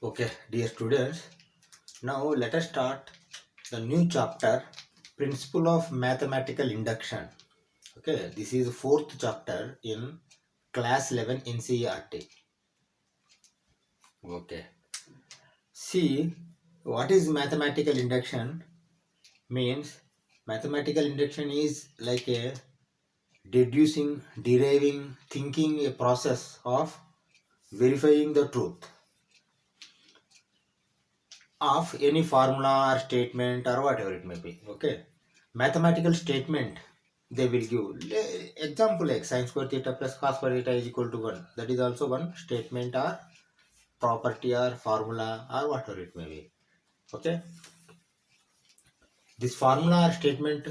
Okay, dear students, now let us start the new chapter, Principle of Mathematical Induction. Okay, this is fourth chapter in class 11 NCERT. Okay, see what is mathematical induction means. Mathematical induction is like a deducing, deriving, thinking, a process of verifying the truth of any formula or statement or whatever it may be. Okay, mathematical statement they will give example like sin square theta plus cos square theta is equal to 1. That is also one statement or property or formula or whatever it may be. Okay, this formula or statement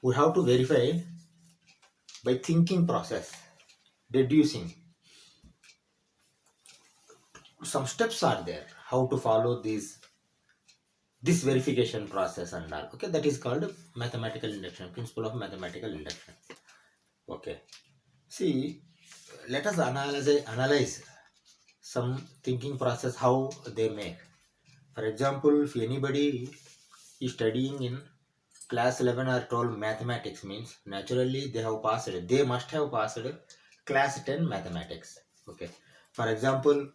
we have to verify by thinking process, deducing. Some steps are there how to follow this verification process and all. Okay, that is called mathematical induction, principle of mathematical induction. Okay, see, let us analyze some thinking process how they make. For example, if anybody is studying in class 11 or 12 mathematics, means naturally they must have passed class 10 mathematics. Okay, for example,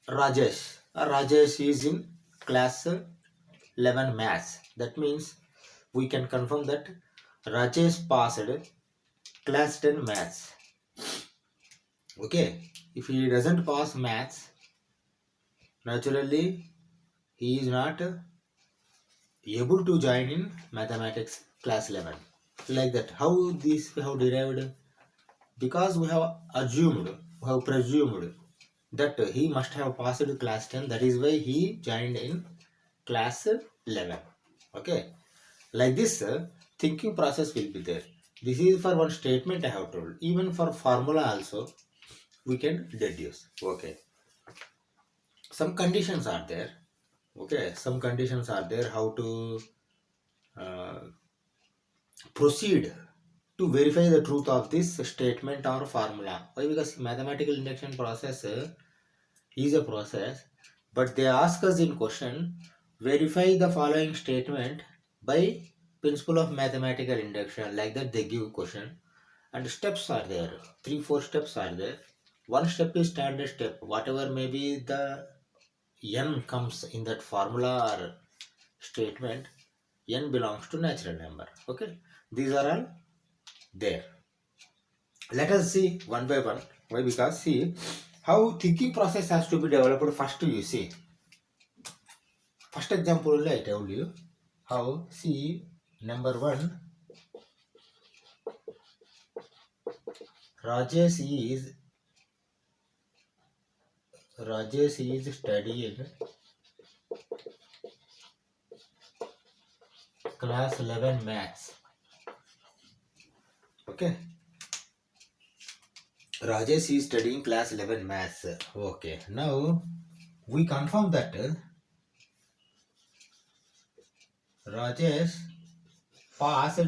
Rajesh is in class 11 maths. That means we can confirm that Rajesh passed class 10 maths. Okay, if he doesn't pass maths, naturally he is not able to join in mathematics class 11. Like that, how this we have derived? Because we have assumed, we have presumed that he must have passed class 10. That is why he joined in class 11. Okay, like this thinking process will be there. This is for one statement I have told. Even for formula also we can deduce. Okay, some conditions are there. Okay, some conditions are there how to uh, proceed to verify the truth of this statement or formula. Why? Because mathematical induction process is a process, but they ask us in question, verify the following statement by principle of mathematical induction. Like that they give question, and steps are there. 3-4 steps are there. One step is standard step. Whatever may be the n comes in that formula or statement, n belongs to natural number. Okay, these are all there. Let us see one by one. Why? Because see how thinking process has to be developed. First you see, first example only I told you how. See, number one, Rajesh is studying class 11 maths. Okay, Rajesh is studying class 11 maths. Okay, now we confirm that Rajesh passed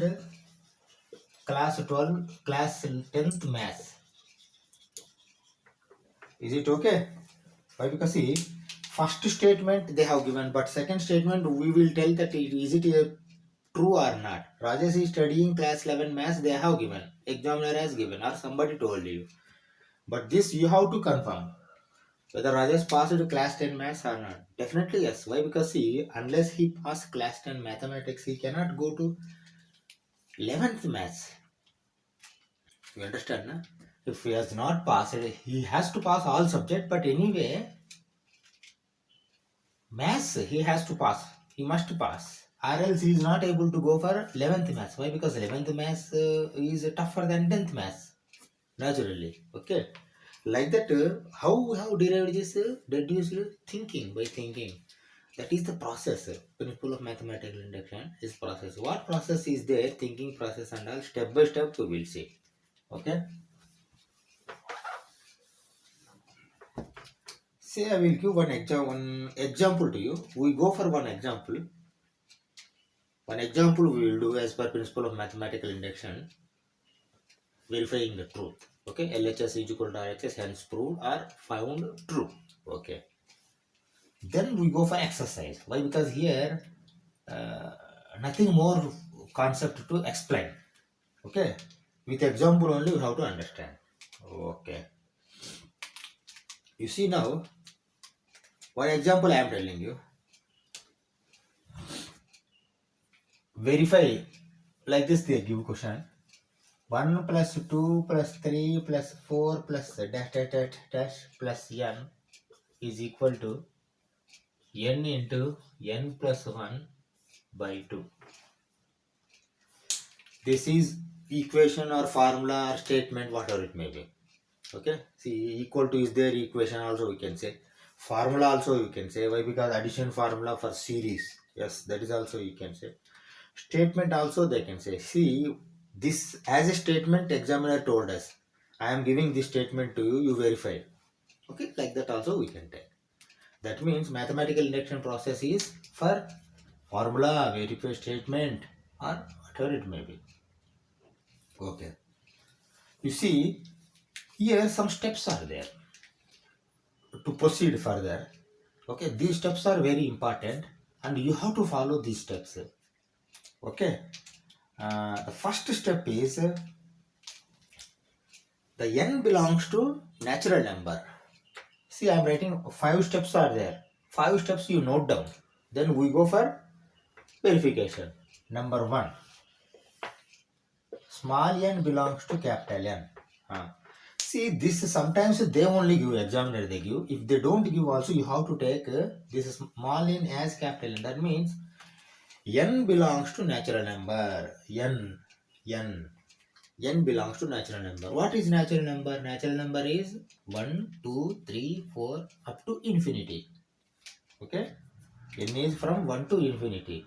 class 12, class 10th maths. Is it okay? Why? Because see, first statement they have given, but second statement we will tell that is it a true or not. Rajesh is studying class 11 maths, they have given. Examiner has given, or somebody told you. But this you have to confirm whether Rajesh passed class 10 maths or not. Definitely yes. Why? Because see, unless he passed class 10 mathematics, he cannot go to 11th maths. You understand? Na? If he has not passed, he has to pass all subject. But anyway, maths he has to pass. He must pass. Or else he is not able to go for 11th maths. Why? Because 11th maths is tougher than 10th maths. Naturally. Okay. Like that, how we have derived this deduced thinking by thinking. That is the process. Principle of mathematical induction is process. What process is there? Thinking process and all. Step by step we will see. Okay. Say I will give one example to you. We go for one example. One example we will do as per principle of mathematical induction. verifying the truth. Okay, LHS is equal to RHS, hence proved or found true. Okay, then we go for exercise. Why? Because here uh, nothing more concept to explain. Okay, with example only we have to understand. Okay, you see now one example I am telling you. Verify like this. They give question 1 plus 2 plus 3 plus 4 plus dash dash dash dash plus n is equal to n into n plus 1 by 2. This is equation or formula or statement, whatever it may be. Okay, see, equal to is there, equation also we can say, formula also you can say. Why? Because addition formula for series, yes, that is also you can say. Statement also they can say. See, this as a statement examiner told us, I am giving this statement to you, you verify. Okay, like that also we can take. That means mathematical induction process is for formula, verify statement, or whatever it may be. Okay, you see, here some steps are there to proceed further. Okay, these steps are very important and you have to follow these steps. Okay, the first step is the n belongs to natural number. See, I am writing 5 steps are there. 5 steps you note down. Then we go for verification. Number 1, small n belongs to capital N. See, this sometimes they only give, examiner they give. If they don't give also, you have to take this small n as capital N. That means n belongs to natural number. N belongs to natural number. What is natural number? Natural number is 1, 2, 3, 4 up to infinity. Okay, n is from 1 to infinity.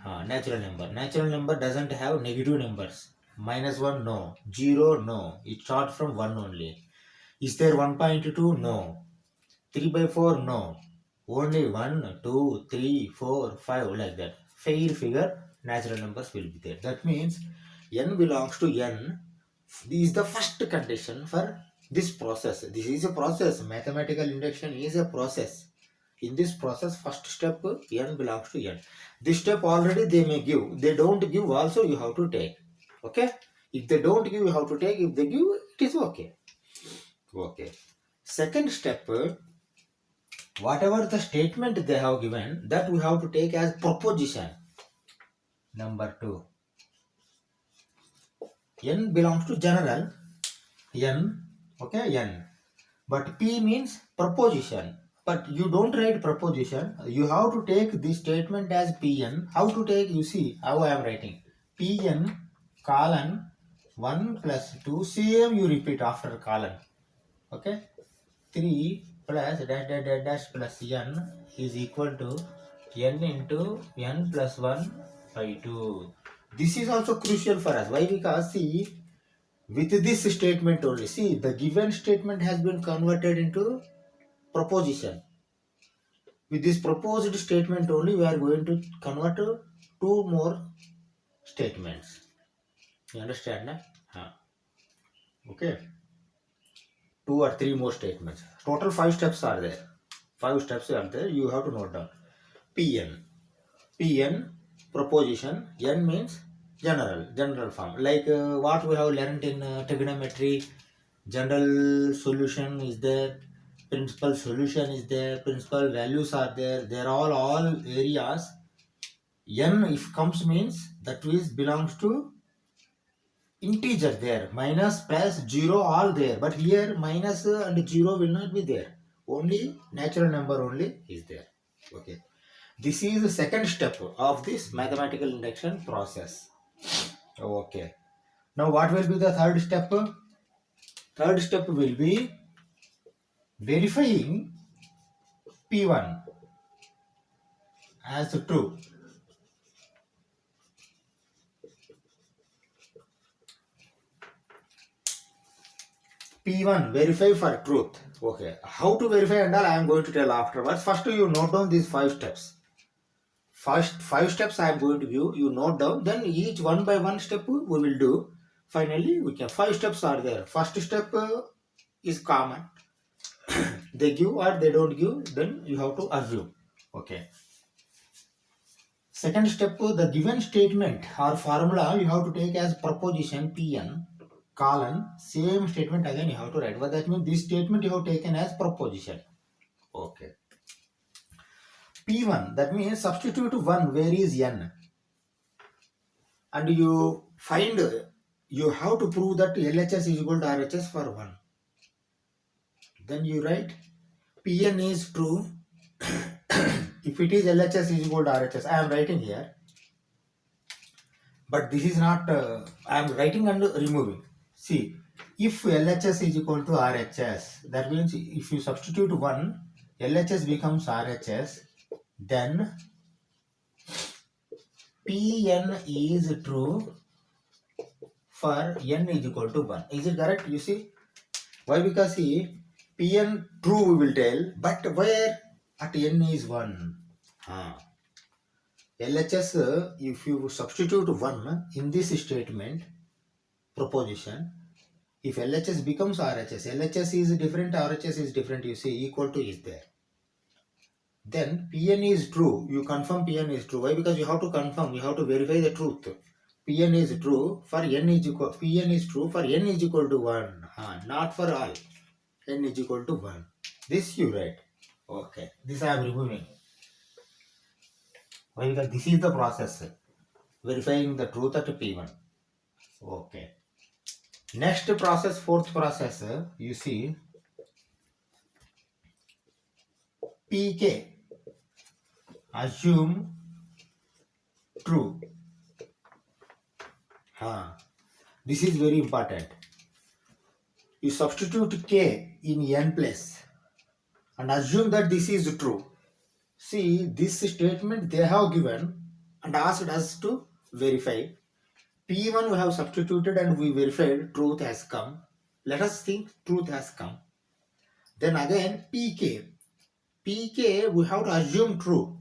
Natural number. Natural number doesn't have negative numbers. -1 no, 0 no. It starts from 1 only. Is there 1.2? No. 3 by 4? No. Only 1, 2, 3, 4, 5 like that. Fair figure natural numbers will be there. That means n belongs to n. This is the first condition for this process. This is a process. Mathematical induction is a process. In this process, first step n belongs to n. This step already they may give. They don't give also you have to take. Okay. If they don't give, you have to take. If they give, it is okay. Okay. Second step, whatever the statement they have given, that we have to take as proposition. Number 2, n belongs to general. N, okay, n. But P means proposition. But you don't write proposition. You have to take this statement as Pn. How to take? You see how I am writing. Pn colon 1 plus 2. Same you repeat after colon. Okay. 3 plus dash dash dash dash plus n is equal to n into n plus 1 by 2. This is also crucial for us. Why? Because see, with this statement only, see, the given statement has been converted into proposition. With this proposed statement only, we are going to convert to 2 more statements. You understand? Huh? Okay. 2 or 3 more statements. Total 5 steps are there. 5 steps are there. You have to note down. Pn proposition. N means general form. Like what we have learned in trigonometry. General solution is there. Principal solution is there. Principal values are there. They are all areas. N if comes means that is belongs to integer there, minus plus 0 all there, but here minus and 0 will not be there, only natural number only is there. Okay, this is the second step of this mathematical induction process. Okay, now what will be the third step? Third step will be verifying P1 as true. P1 verify for truth. Okay, how to verify and all I am going to tell afterwards. First you note down these 5 steps. First 5 steps I am going to give, you note down, then each one by one step we will do. Finally, we can 5 steps are there. First step is common. They give or they don't give, then you have to assume. Okay. Second step, the given statement or formula you have to take as proposition Pn colon same statement again you have to write. What that means, this statement you have taken as proposition. Okay. P1, that means substitute 1 where is n, and you find, you have to prove that LHS is equal to RHS for 1. Then you write Pn is true if it is LHS is equal to RHS. I am writing here, but this is not, I am writing and removing. See, if LHS is equal to RHS, that means if you substitute 1, LHS becomes RHS, then Pn is true for n is equal to 1. Is it correct? You see? Why? Because see, Pn true we will tell, but where at n is 1. LHS, if you substitute 1 in this statement, proposition, if LHS becomes RHS, LHS is different, RHS is different, you see, equal to is there. Then Pn is true, you confirm Pn is true. Why? Because you have to confirm, you have to verify the truth. Pn is true for n is equal, Pn is true for n is equal to 1, not for all, n is equal to 1. This you write. Okay, this I am removing. Why? Because this is the process, verifying the truth at P1. Okay. Next process, fourth process, you see, PK, assume true. This is very important. You substitute K in n place and assume that this is true. See, this statement they have given and asked us to verify. P1 we have substituted and we verified truth has come. Let us think truth has come. Then again PK. PK we have to assume true.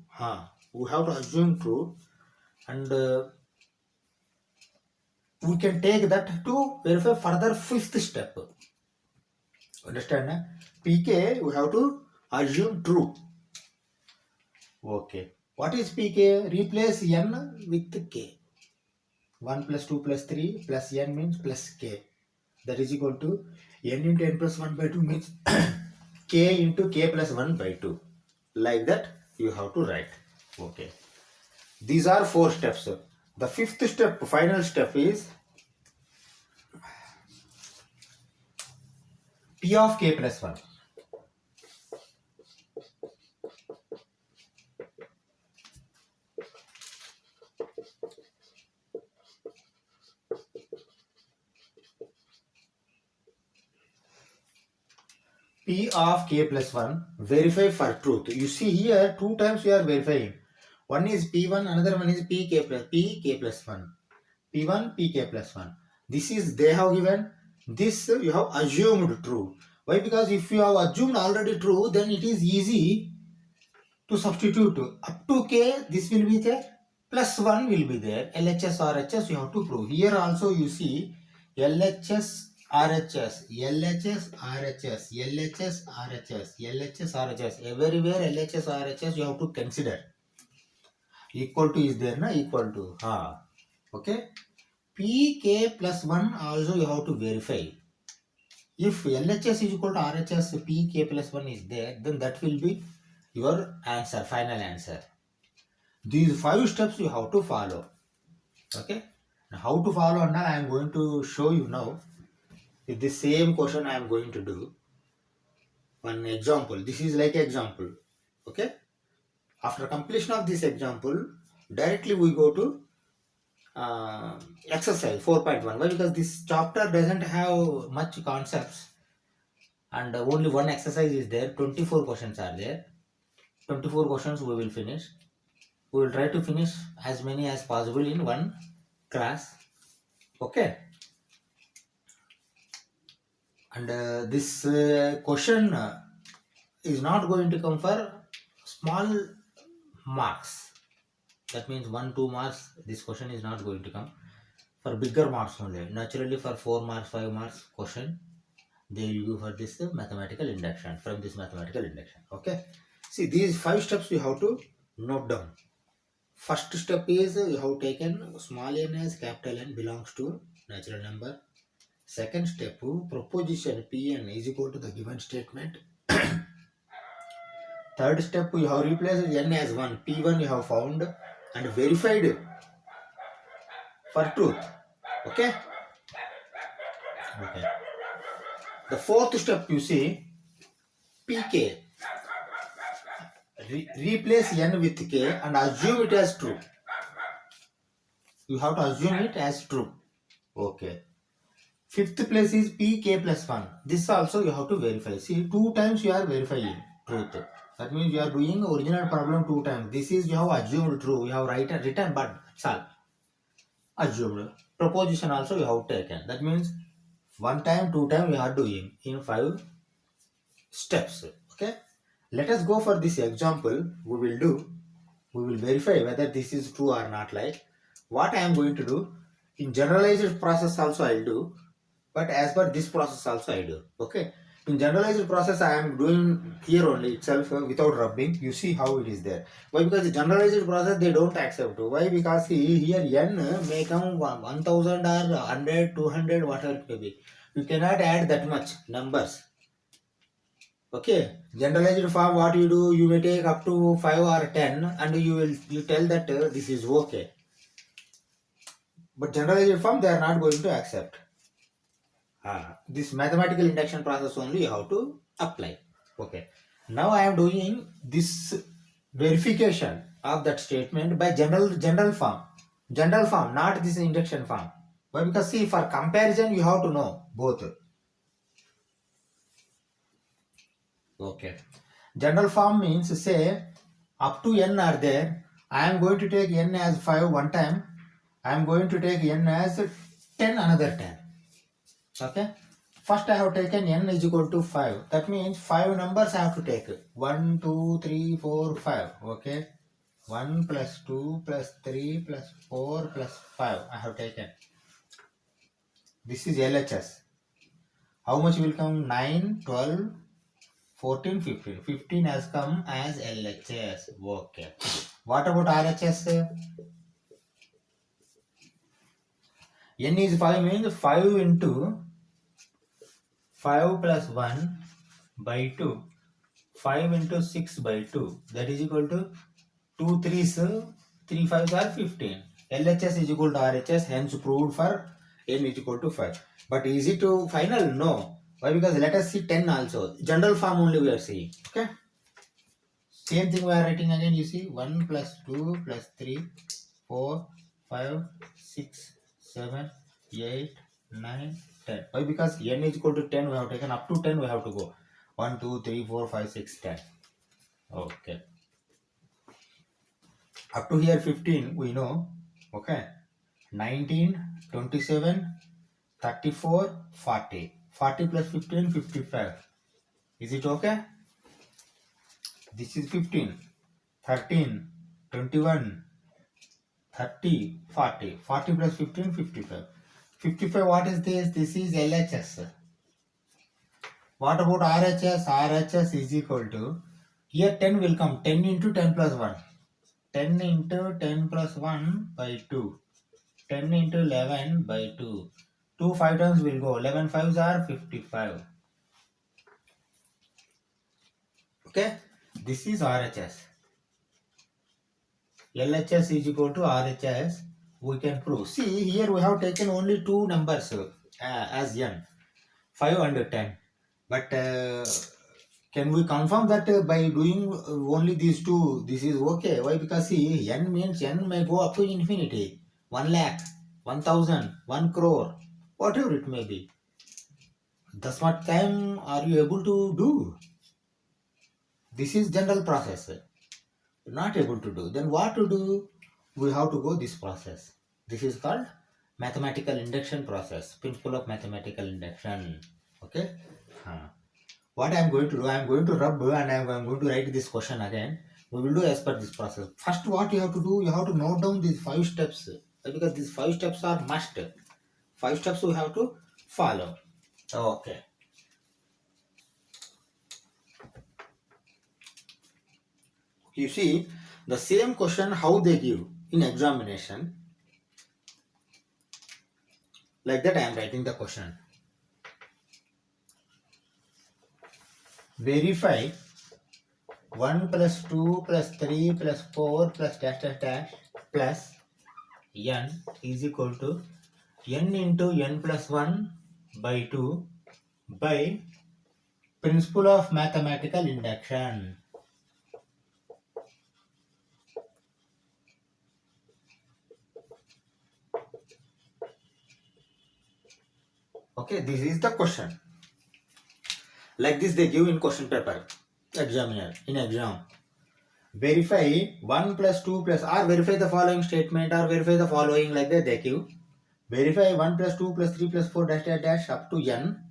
We have to assume true, and we can take that to verify further fifth step. Understand? PK we have to assume true. Okay. What is PK? Replace n with k. 1 plus 2 plus 3 plus n means plus k. That is equal to n into n plus 1 by 2 means k into k plus 1 by 2. Like that you have to write. Okay. These are 4 steps. The fifth step, final step is P of k plus 1. P of k plus 1, verify for truth. You see here 2 times you are verifying. One is P1, another one is pk plus 1. P1, pk plus 1. This is they have given. This you have assumed true. Why? Because if you have assumed already true, then it is easy to substitute. Up to k, this will be there. Plus 1 will be there. LHS, RHS you have to prove. Here also you see LHS, RHS, LHS, RHS, LHS, RHS, LHS, RHS. Everywhere LHS, RHS you have to consider. Equal to is there, na? Equal to. Okay. PK plus 1 also you have to verify. If LHS is equal to RHS, PK plus 1 is there, then that will be your answer, final answer. These 5 steps you have to follow. Okay. Now how to follow, and I am going to show you now. With the same question I am going to do one example. This is like example. Okay. After completion of this example, directly we go to exercise 4.1. Why? Because this chapter doesn't have much concepts and only one exercise is there. 24 questions are there. 24 questions we will finish. We will try to finish as many as possible in one class. Okay. And this question is not going to come for small marks. That means 1-2 marks. This question is not going to come. for bigger marks only. Naturally, for 4 marks, 5 marks question, they will give for this mathematical induction, from this mathematical induction. Okay. See, these 5 steps you have to note down. First step is you have taken small n as capital N belongs to natural number. Second step, proposition Pn is equal to the given statement. Third step, you have replaced n as 1. P1 you have found and verified for truth. Okay. Okay. The fourth step, you see, pk. Replace n with k and assume it as true. You have to assume it as true. Okay. Fifth place is pk plus 1. This also you have to verify. See, 2 times you are verifying truth. That means you are doing original problem 2 times. This is you have assumed true. You have written but solve. Assumed. Proposition also you have taken. That means 1 time, 2 time you are doing in 5 steps. Okay. Let us go for this example. We will verify whether this is true or not. Like what I am going to do in generalized process also I will do, but as per this process also I do. Okay. In generalized process I am doing here only itself without rubbing. You see how it is there. Why? Because the generalized process they don't accept. Why? Because see, here n may come 1000 or 100, 200, whatever it may be. You cannot add that much numbers. Okay, generalized form, what you do, you may take up to 5 or 10 and you tell that this is okay. But generalized form they are not going to accept. This mathematical induction process only you have to apply. Okay. Now I am doing this verification of that statement by general form. General form, not this induction form. Why? Because see, for comparison you have to know both. Okay. General form means say up to n are there. I am going to take n as 5 one time. I am going to take n as 10 another time. Okay. First I have taken n is equal to 5. That means 5 numbers I have to take. 1, 2, 3, 4, 5. Okay. 1 plus 2 plus 3 plus 4 plus 5 I have taken. This is LHS. How much will come? 9, 12, 14, 15. 15 has come as LHS. Okay. What about RHS? N is 5 means 5 into 5 plus 1 by 2. 5 into 6 by 2. That is equal to 2 3s, 3 5s are 15. LHS is equal to RHS, hence proved for N is equal to 5. But is it to final? No. Why? Because let us see 10 also. General form only we are seeing. Okay. Same thing we are writing again. You see 1 plus 2 plus 3, 4, 5, 6, 7, 8, 9, 10. Why? Because n is equal to 10 we have taken. Up to 10 we have to go. 1, 2, 3, 4, 5, 6, 10. Okay. Up to here 15 we know. Okay. 19, 27, 34, 40. 40 plus 15, 55. Is it okay? This is 15, 13, 21, 30, 40. 40 plus 15, 55. 55, what is this? This is LHS. What about RHS? RHS is equal to, here 10 will come. 10 into 10 plus 1. 10 into 10 plus 1 by 2. 10 into 11 by 2. 2 5 times will go. 11 5s are 55. Okay. This is RHS. LHS is equal to RHS. We can prove. See, here we have taken only 2 numbers as n. 5 and 10. But can we confirm that by doing only these 2, this is okay? Why? Because see, n means n may go up to infinity. 1 lakh, 1000, 1 crore, whatever it may be. Thus much time are you able to do? This is general process. Not able to do. Then what to do? We have to go this process. This is called mathematical induction process. Principle of mathematical induction. Okay. What I am going to do? I am going to rub and I am going to write this question again. We will do as per this process. First, what you have to do? You have to note down these 5 steps. because these 5 steps are must. 5 steps we have to follow. Okay. You see, the same question how they give in examination, like that I am writing the question. Verify 1 plus 2 plus 3 plus 4 plus dash dash dash plus n is equal to n into n plus 1 by 2 by principle of mathematical induction. Okay, this is the question. Like this they give in question paper, examiner, in exam. Verify 1 plus 2 plus, or verify the following statement, or verify the following, like that they give. Verify 1 plus 2 plus 3 plus 4 dash dash dash up to n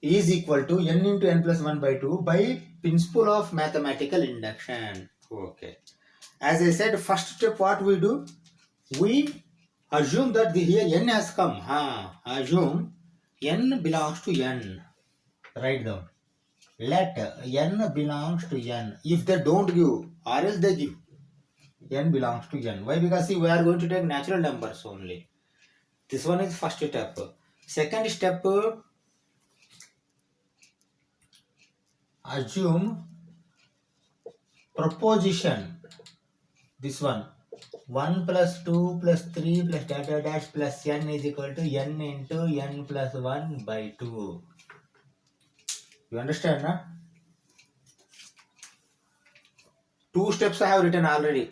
is equal to n into n plus 1 by 2 by principle of mathematical induction. Okay. As I said, first step what we do? We assume that here n has come. Assume n belongs to n. Write down. Let n belongs to n. If they don't give, or else they give. N belongs to n. Why? Because see, we are going to take natural numbers only. This one is first step. Second step, assume proposition. This one. 1 plus 2 plus 3 plus dash dash dash plus n is equal to n into n plus 1 by 2. You understand, na? 2 steps I have written already.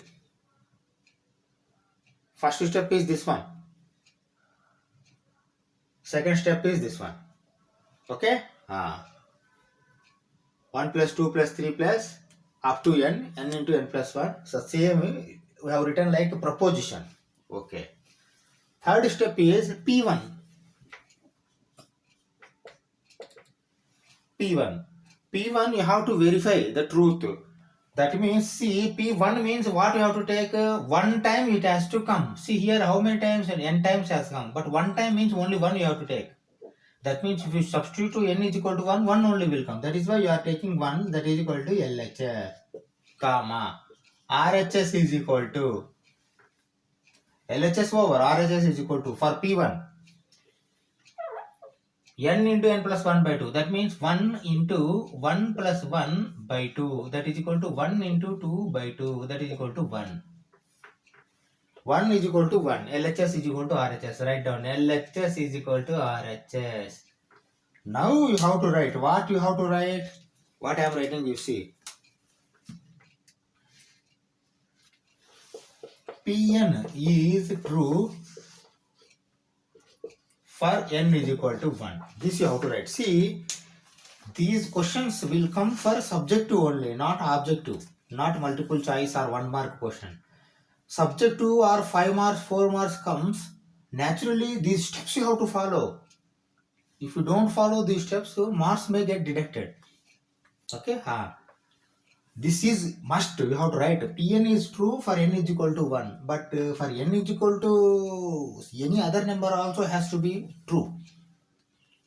First step is this one. Second step is this one. Okay? 1 plus 2 plus 3 plus up to n into n plus 1. So same we have written like a proposition. Okay. Third step is P1. P1. P1 you have to verify the truth. That means, see, P1 means what you have to take, one time it has to come. See here how many times, n times has come. But one time means only one you have to take. That means if you substitute to n is equal to 1, 1 only will come. That is why you are taking 1, that is equal to LHS, comma. RHS is equal to LHS over RHS is equal to, for P1, n into n plus 1 by 2. That means 1 into 1 plus 1 by 2. That is equal to 1 into 2 by 2. That is equal to 1. 1 is equal to 1. LHS is equal to RHS. Write down. LHS is equal to RHS. Now you have to write. What you have to write? What I am writing, you see. Pn is true for n is equal to 1. This you have to write. See, these questions will come for subjective only, not objective, not multiple choice or 1 mark question. Subjective or 5 marks, 4 marks comes, naturally these steps you have to follow. If you don't follow these steps, marks may get deducted. Okay? This is must, you have to write. Pn is true for n is equal to 1. But for n is equal to any other number also has to be true.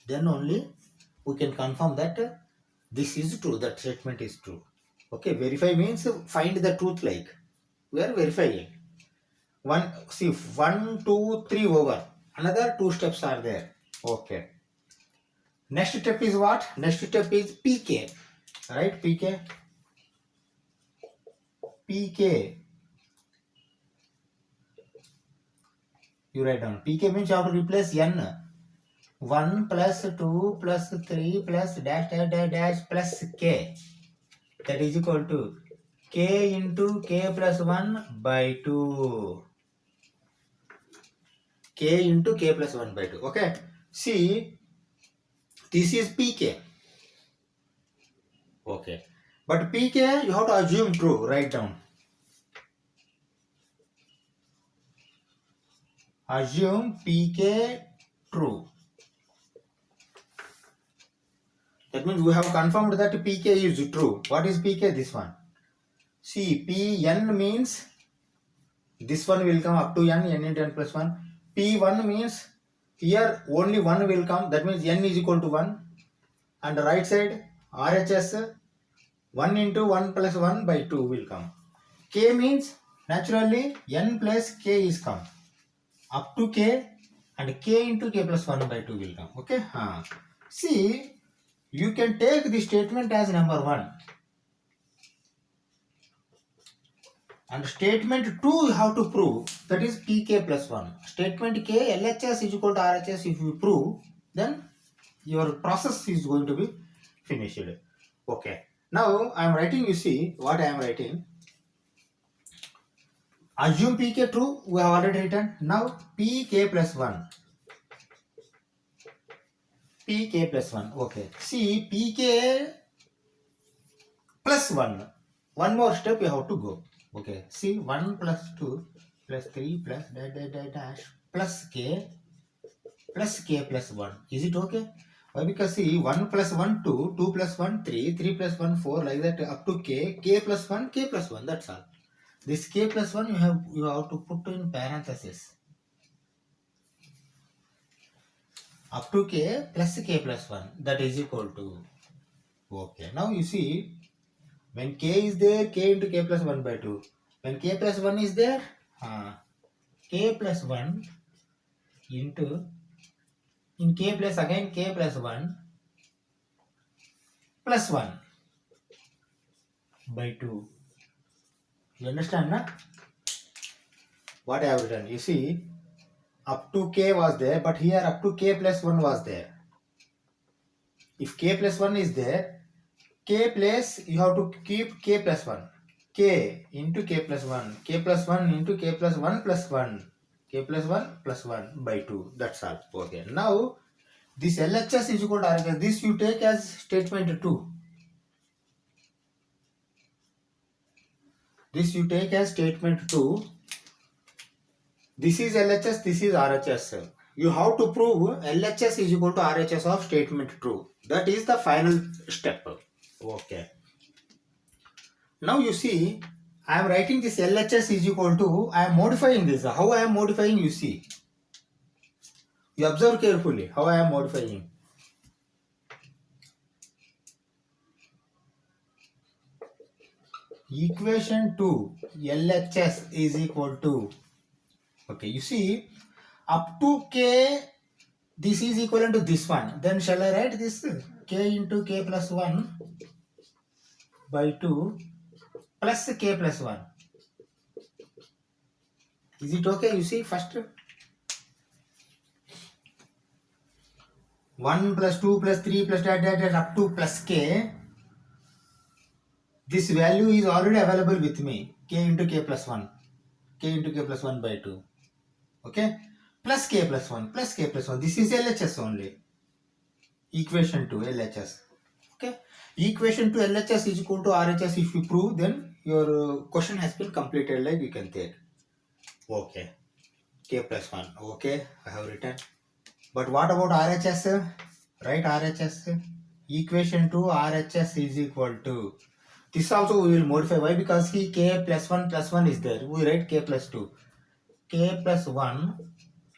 Then only we can confirm that this is true, that statement is true. Okay, verify means find the truth, like. We are verifying. 1, 2, 3 over. Another 2 steps are there. Okay. Next step is what? Next step is PK. Right? PK. PK. You write down. PK means you have to replace n. 1 plus 2 plus 3 plus dash dash dash dash plus k. That is equal to k into k plus 1 by 2. K into k plus 1 by 2. Okay. See, this is PK. Okay. But PK you have to assume true. Write down. Assume PK true. That means we have confirmed that PK is true. What is PK? This one. See, Pn means This one will come up to n into n plus 1. P1 means here only 1 will come, that means n is equal to 1. And the right side RHS 1 into 1 plus 1 by 2 will come. K means naturally n plus k is come up to k, and k into k plus 1 by 2 will come. Okay. See, you can take the statement as number 1. And statement 2 you have to prove, that is pk plus 1. Statement k LHS is equal to RHS, if you prove, then your process is going to be finished. Okay. Now I am writing, you see what I am writing. Assume pk true, we have already written. Now pk plus 1. Pk plus 1. Okay. See, pk plus 1. One more step you have to go. Okay. See, 1 plus 2 plus 3 plus dash plus k plus 1. Is it okay? Why? Because see, 1 plus 1 2, 2 plus 1 3, 3 plus 1 4, like that up to k plus 1, k plus 1. That's all. This k plus 1 you have to put in parenthesis. Up to k plus 1, that is equal to. Okay. Now you see, when k is there, k into k plus 1 by 2. When k plus 1 is there, k plus 1 into, in k plus again k plus 1 plus 1 by 2. You understand, na? What I have written? You see, up to k was there, but here up to k plus 1 was there. If k plus 1 is there, k plus, you have to keep k plus 1. K into k plus 1. K plus 1 into k plus 1 plus 1. K plus 1 plus 1 by 2. That's all. Okay. Now, this LHS is equal to RHS. This you take as statement 2. This you take as statement 2. This is LHS, this is RHS. You have to prove LHS is equal to RHS of statement 2. That is the final step. Okay. Now you see, I am writing this LHS is equal to, I am modifying this. How I am modifying, you see. You observe carefully how I am modifying. Equation 2 LHS is equal to, okay, you see, up to k, this is equivalent to this one. Then shall I write this k into k plus 1 by 2 plus k plus 1. Is it okay? You see, first 1 plus 2 plus 3 plus that up to plus k. This value is already available with me. K into k plus 1. K into k plus 1 by 2. Okay? Plus k plus 1. Plus k plus 1. This is LHS only. Equation 2 LHS. Okay? Equation 2 LHS is equal to RHS. If you prove, then your question has been completed, like you can take. Okay. K plus 1. Okay. I have written. But what about RHS? Write RHS. Equation 2 RHS is equal to. This also we will modify. Why? Because he k plus 1 is there. We write k plus 2. K plus 1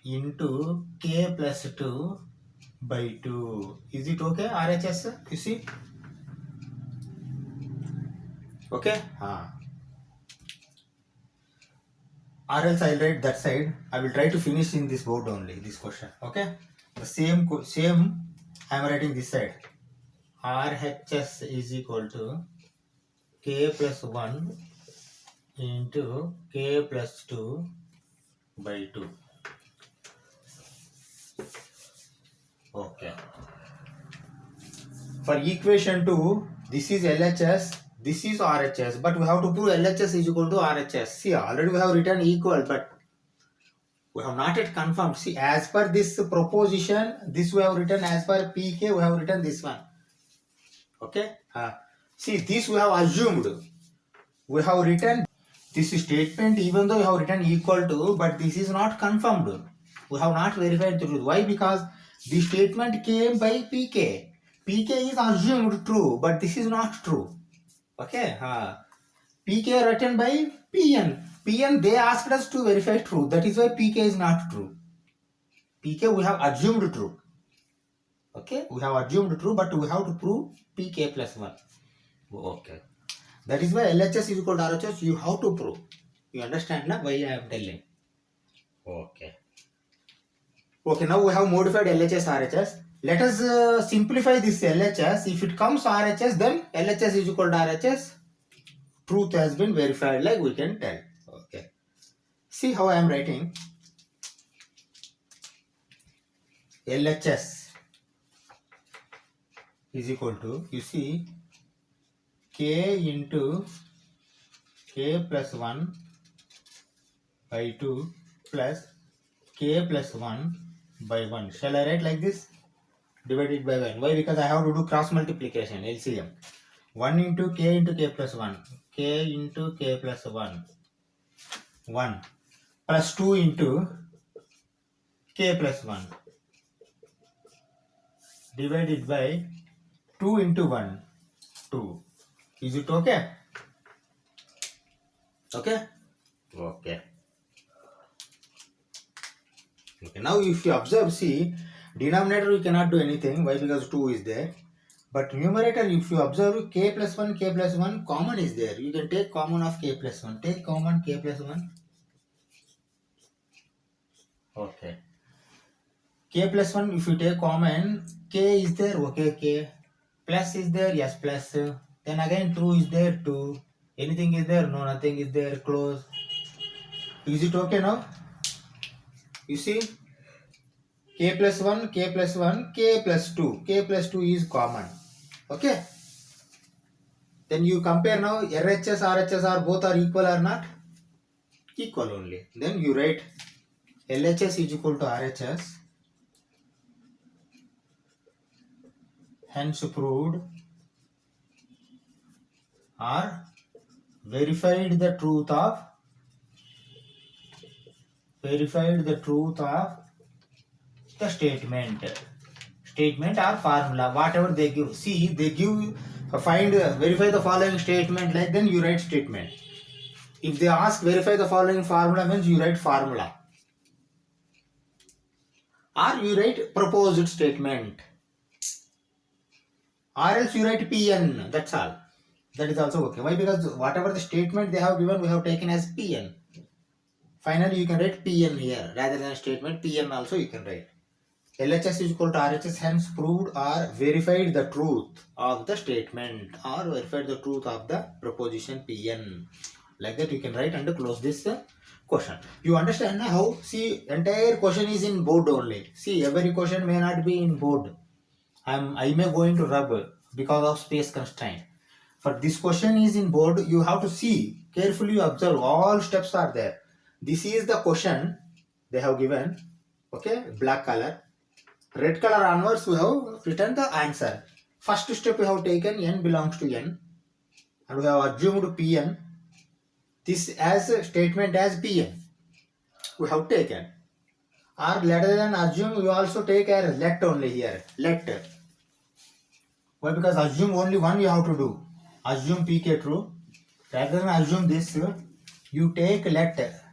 into k plus 2 by 2. Is it okay? RHS? You see? Okay? Or else I'll write that side. I will try to finish in this board only, this question. Okay? The same I am writing this side. RHS is equal to k plus 1 into k plus 2 by 2. Okay. For equation 2, this is LHS, this is RHS, but we have to prove LHS is equal to RHS. See, already we have written equal, but we have not yet confirmed. See, as per this proposition, this we have written, as per PK, we have written this one. Okay? See, this we have assumed. We have written this statement, even though we have written equal to, but this is not confirmed. We have not verified the truth. Why? Because the statement came by PK. PK is assumed true, but this is not true. Okay? pk written by pn they asked us to verify true, that is why pk is not true. Pk we have assumed true. Okay, we have assumed true, but we have to prove pk plus 1. Okay, that is why LHS is equal to RHS. You have to prove. You understand now why I am telling? Okay. Okay, now we have modified LHS RHS. Let us simplify this LHS. If it comes RHS, then LHS is equal to RHS. Truth has been verified, like we can tell. Okay. See how I am writing. LHS is equal to, you see, K into K plus 1 by 2 plus K plus 1 by 1. Shall I write like this? Divided by 1. Why? Because I have to do cross multiplication, LCM. 1 into K plus 1. K into K plus 1. 1 plus 2 into K plus 1 divided by 2 into 1. 2. Is it okay? Okay? Okay. Okay. Now if you observe, see, denominator we cannot do anything. Why? Because 2 is there. But numerator, if you observe, K plus 1 common is there. You can take common of K plus 1. Take common K plus 1. Okay. K plus 1, if you take common, K is there, okay, K. Plus is there, yes, plus. Then again 2 is there, 2. Anything is there? No, nothing is there, close. Is it okay now? You see, K plus 1, K plus 1, K plus 2. K plus 2 is common. Okay. Then you compare now, RHS, RHS are both are equal or not? Equal only. Then you write LHS is equal to RHS. Hence proved or verified the truth of the statement or formula, whatever they give. See, they give verify the following statement, like then you write statement. If they ask verify the following formula, means you write formula, or you write proposed statement, or else you write PN. That's all. That is also okay. Why? Because whatever the statement they have given, we have taken as PN. Finally, you can write PN here rather than statement. PN also you can write. LHS is equal to RHS, hence proved or verified the truth of the statement or verified the truth of the proposition PN. Like that you can write and close this question. You understand how? See, entire question is in board only. See, every question may not be in board. I may go into rub because of space constraint. For this question is in board, you have to see, carefully observe, all steps are there. This is the question they have given, okay, black color. Red color onwards we have written the answer. First step we have taken n belongs to n and we have assumed Pn. This as a statement as Pn we have taken. Or rather than assume, we also take as let only here. Let. Why? Because assume only one you have to do. Assume Pk true. Rather than assume this, you take let.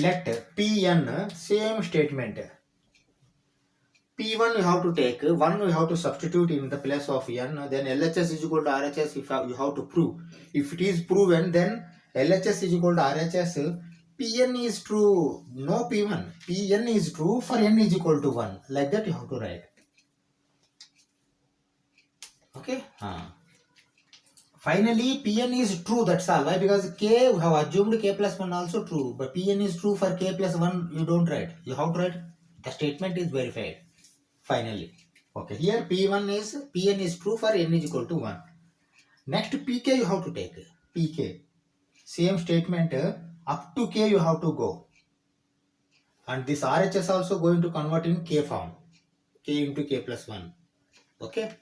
Let Pn, same statement. P1 you have to take, 1 you have to substitute in the place of n, then LHS is equal to RHS if you have to prove. If it is proven, then LHS is equal to RHS. Pn is true, no P1. Pn is true for n is equal to 1. Like that you have to write. Okay? Finally, Pn is true, that's all. Why? Because K, we have assumed K plus 1 also true. But Pn is true for K plus 1, you don't write. You have to write, the statement is verified. Finally. Okay, here Pn is true for n is equal to 1. Next, Pk you have to take. Pk. Same statement, up to K you have to go. And this RHS also going to convert in K form. K into K plus 1. Okay?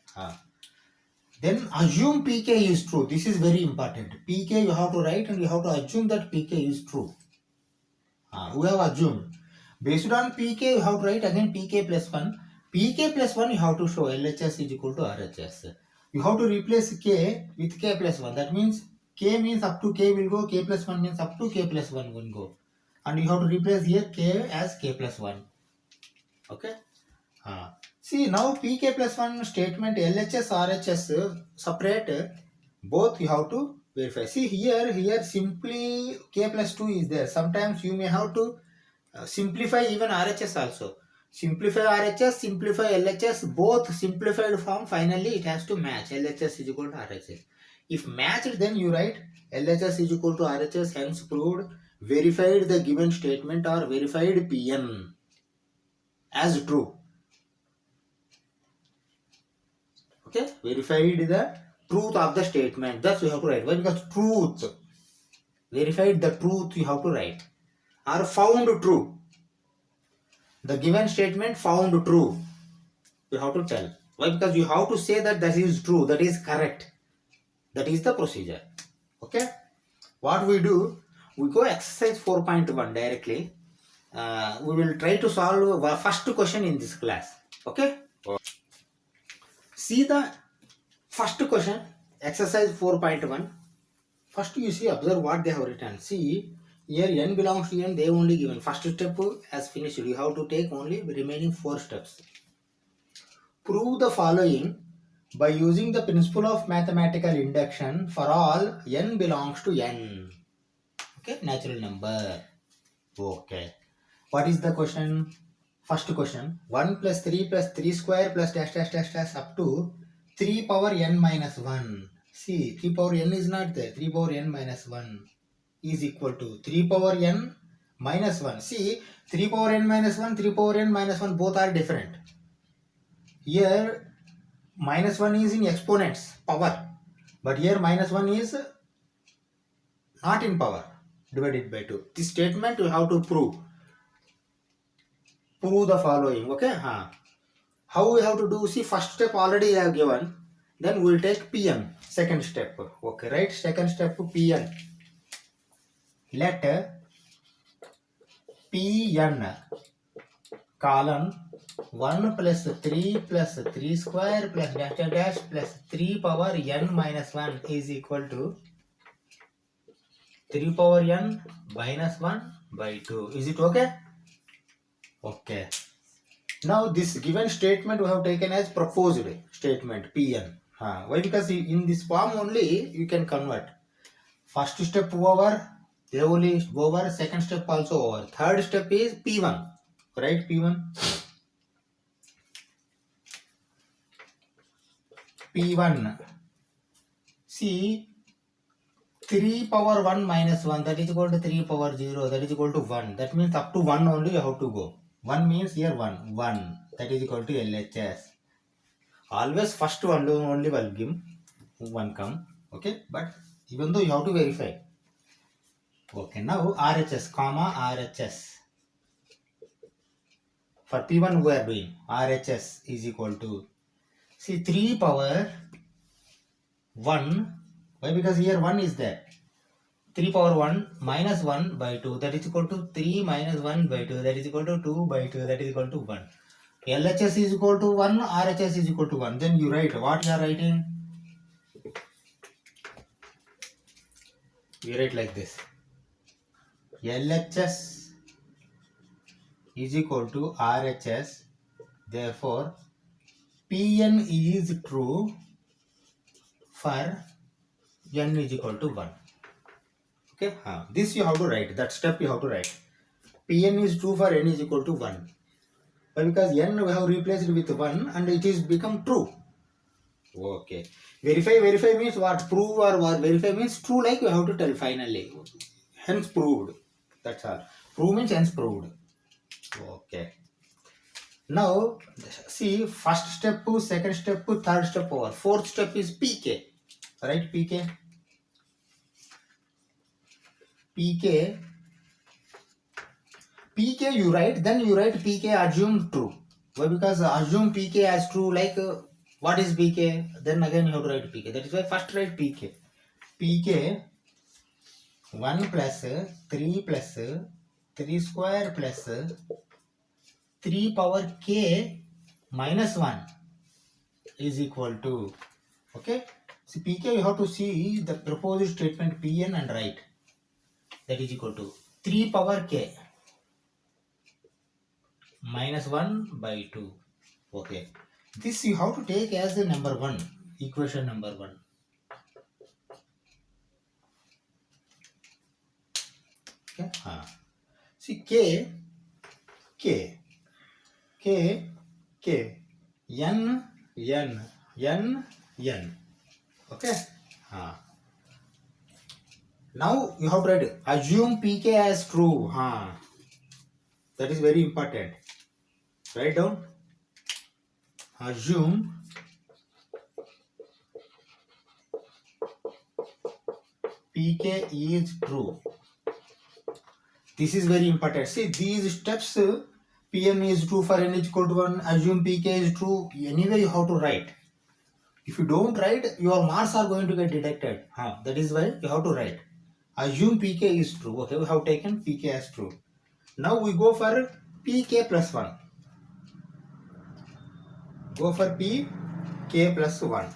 Then assume Pk is true. This is very important. Pk you have to write and you have to assume that Pk is true. We have assumed. Based on Pk you have to write again Pk plus 1. Pk plus 1 you have to show LHS is equal to RHS. You have to replace k with k plus 1. That means k means up to k will go, k plus 1 means up to k plus 1 will go. And you have to replace here k as k plus 1. Okay. See now pk plus 1 statement LHS RHS separate, both you have to verify. See here simply k plus 2 is there. Sometimes you may have to simplify even RHS also. Simplify RHS, simplify LHS, both simplified form, finally it has to match. LHS is equal to RHS. If matched, then you write LHS is equal to RHS, hence proved, verified the given statement or verified PN as true. Okay, verified the truth of the statement. That's you have to write. Why? Because truth. Verified the truth you have to write. Or found true. The given statement found true. You have to tell. Why? Because you have to say that that is true, that is correct. That is the procedure. Okay. What we do, we go exercise 4.1 directly. We will try to solve the first question in this class. Okay. See the first question, exercise 4.1. First you see, observe what they have written. See, here n belongs to n, they only given. First step as finished. You have to take only remaining 4 steps. Prove the following by using the principle of mathematical induction for all n belongs to n. Okay, natural number. Okay. What is the question? First question. 1 plus 3 plus 3 square plus dash dash dash dash up to 3 power n minus 1. See, 3 power n is not there. 3 power n minus 1 is equal to 3 power n minus 1. See, 3 power n minus 1, 3 power n minus 1 both are different. Here, minus 1 is in exponents, power. But here minus 1 is not in power, divided by 2. This statement you have to prove. Prove the following. Okay. How we have to do? See, first step already I have given. Then we will take Pn. Second step. Okay, right? Second step Pn. Let Pn column 1 plus 3 plus 3 square plus dash dash dash plus 3 power n minus 1 is equal to 3 power n minus 1 by 2. Is it okay? Okay. Now this given statement we have taken as proposed statement Pn. Why? Because in this form only you can convert. First step over, they only over, second step also over. Third step is P1. Right? P1. P1. See, 3 power 1 minus 1, that is equal to 3 power 0, that is equal to 1. That means up to 1 only you have to go. 1 means here 1. 1. That is equal to LHS. Always first one only will give 1 come. Okay. But even though you have to verify. Okay. Now RHS, comma RHS. For P1 we are doing RHS is equal to, see, 3 power 1. Why? Because here 1 is there. 3 power 1 minus 1 by 2, that is equal to 3 minus 1 by 2, that is equal to 2 by 2, that is equal to 1. LHS is equal to 1, RHS is equal to 1. Then you write what you are writing. You write like this. LHS is equal to RHS. Therefore, Pn is true for n is equal to 1. Okay. This you have to write. That step you have to write. Pn is true for n is equal to 1. Because n we have replaced with 1 and it is become true. Okay. Verify means what? Prove or what? Verify means true, like you have to tell finally. Hence proved. That's all. Prove means hence proved. Okay. Now, see, first step, second step, third step over. Fourth step is PK. Right? PK. PK you write, then you write PK assume true. Why? Because assume PK as true, like what is PK? Then again you have to write PK. That is why first write PK. PK 1 plus 3 plus 3 square plus 3 power k minus 1 is equal to, Okay. See pk, you have to see the proposed statement pn and write. That is equal to 3 power k minus 1 by 2. Okay. This you have to take as the number 1, equation number 1. Okay. See k, k, k, k, n, n, n, n. Okay. Now you have to write assume pk as true. That is very important. Write down. Assume pk is true. This is very important. See these steps. Pn is true for n is equal to 1. Assume pk is true. Anyway you have to write. If you don't write, your marks are going to get deducted. That is why you have to write. Assume pk is true. Okay, we have taken pk as true. Now we go for pk plus 1. Go for pk plus 1.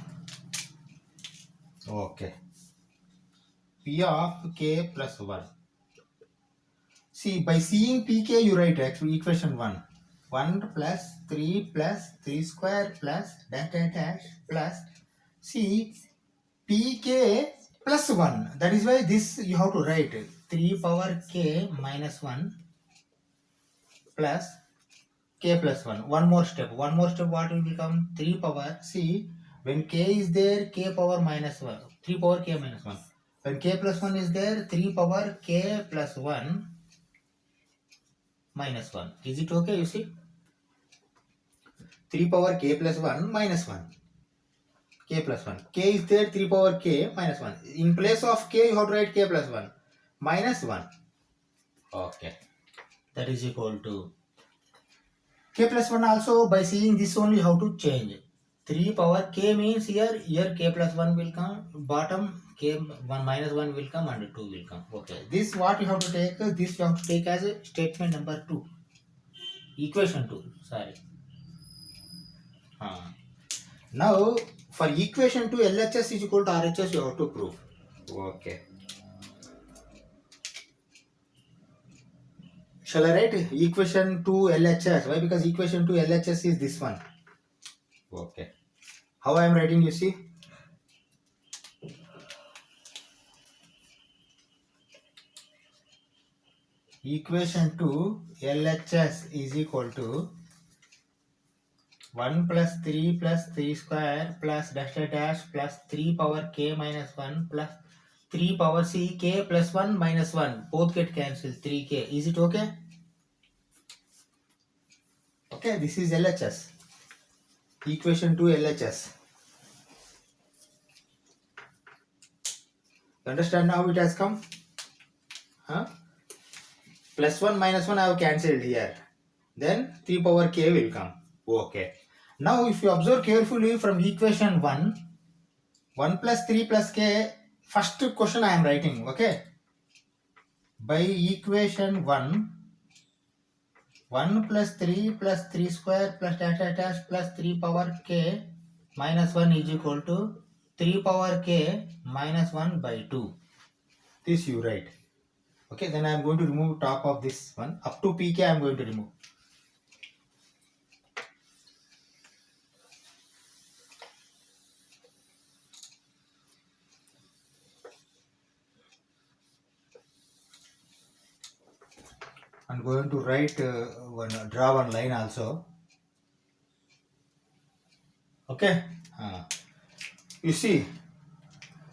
Okay. P of k plus 1. See, by seeing pk, you write actually equation 1. 1 plus 3 plus 3 square plus dash dash dash plus see pk plus 1. That is why this you have to write 3 power k minus 1 plus k plus 1. One more step. What will become? 3 power. See, when k is there, k power minus 1. 3 power k minus 1. When k plus 1 is there, 3 power k plus 1 minus 1. Is it okay? You see? 3 power k plus 1 minus 1. K plus 1. K is there, 3 power k minus 1. In place of k, you have to write k plus 1. Minus 1. Okay. That is equal to k plus 1 also. By seeing this only, you have to change. 3 power k means here k plus 1 will come. Bottom k 1 minus 1 will come and 2 will come. Okay. This what you have to take. This you have to take as a statement number 2. Equation 2. Sorry. Now for equation 2, LHS is equal to RHS you have to prove. Okay. Shall I write equation 2 LHS? Why? Because equation 2 LHS is this one. Okay. How I am writing, you see? Equation 2 LHS is equal to 1 plus 3 plus 3 square plus dash dash dash plus 3 power k minus 1 plus 3 power c k plus 1 minus 1. Both get cancelled. 3k. Is it okay? Okay, this is LHS. Equation 2 LHS. You understand now it has come? Plus 1 minus 1 I have cancelled here. Then 3 power k will come. Okay. Now if you observe carefully from equation 1, 1 plus 3 plus k, first question I am writing. Okay. By equation 1, 1 plus 3 square plus dash dash dash plus 3 power k minus 1 is equal to 3 power k minus 1 by 2. This you write. Okay, then I am going to remove top of this one. Up to pk I am going to remove. I am going to write draw one line also. Okay. You see,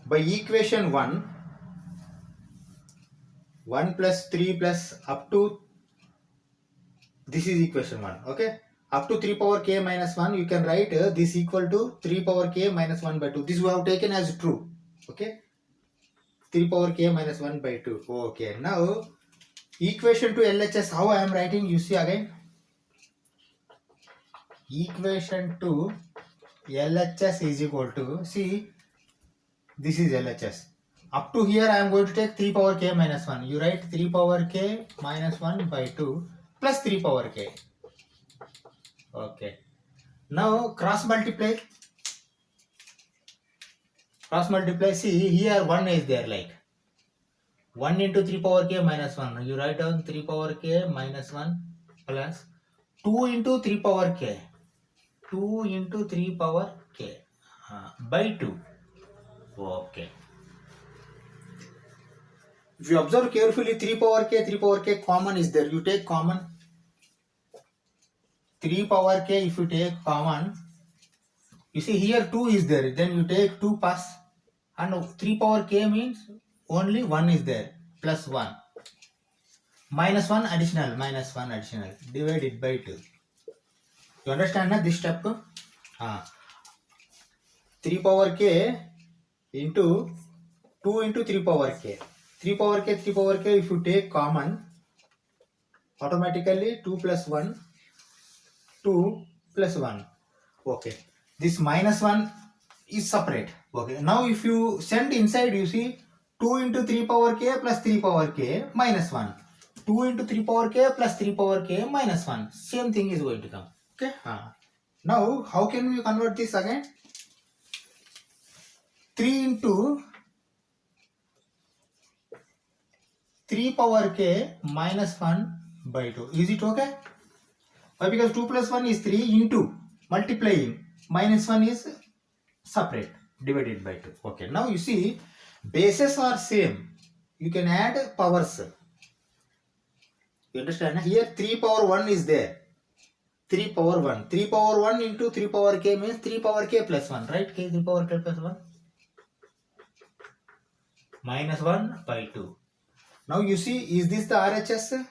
by equation 1, 1 plus 3 plus up to, this is equation 1. Okay. Up to 3 power k minus 1, you can write this equal to 3 power k minus 1 by 2. This we have taken as true. Okay. 3 power k minus 1 by 2. Okay. Now, equation 2 LHS, how I am writing, you see again. Equation 2 LHS is equal to, see, this is LHS. Up to here I am going to take 3 power k minus 1. You write 3 power k minus 1 by 2 plus 3 power k. Okay. Now cross multiply. Cross multiply. See here 1 is there, like 1 into 3 power k minus 1. You write down 3 power k minus 1 plus 2 into 3 power k. 2 into 3 power k by 2. Okay. If you observe carefully, 3 power k common is there. You take common. 3 power k, if you take common, you see here 2 is there. Then you take 2 pass. And 3 power k means only 1 is there. Plus 1. Minus 1 additional. Minus 1 additional. Divided by 2. You understand na, this step? 3 power k into 2 into 3 power k. 3 power k, if you take common, automatically 2 plus 1, 2 plus 1. Okay. This minus 1 is separate. Okay. Now if you send inside, you see 2 into 3 power k plus 3 power k minus 1. 2 into 3 power k plus 3 power k minus 1. Same thing is going to come. Okay. Now how can we convert this again? 3 into 3 power k minus 1 by 2. Is it okay? Why? Because 2 plus 1 is 3 into multiplying. Minus 1 is separate. Divided by 2. Okay. Now you see bases are same. You can add powers. You understand? Here 3 power 1 is there. 3 power 1. 3 power 1 into 3 power k means 3 power k plus 1. Right? K 3 power k plus 1. Minus 1 by 2. Now you see, is this the RHS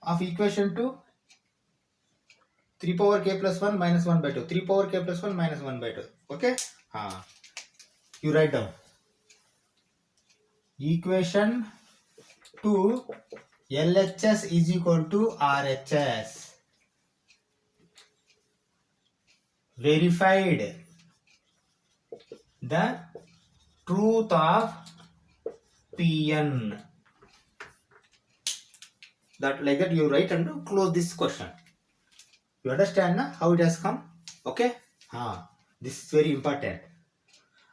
of equation 2? 3 power k plus 1 minus 1 by 2. 3 power k plus 1 minus 1 by 2. Okay? You write down. Equation 2 LHS is equal to RHS. Verified the truth of PN. That like that you write and close this question. You understand na, how it has come? Okay? This is very important.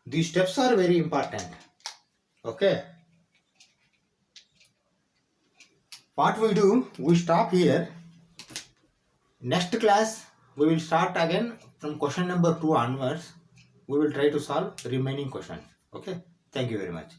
These steps are very important. Okay? What we do, we stop here. Next class, we will start again from question number 2 onwards. We will try to solve remaining questions. Okay? Thank you very much.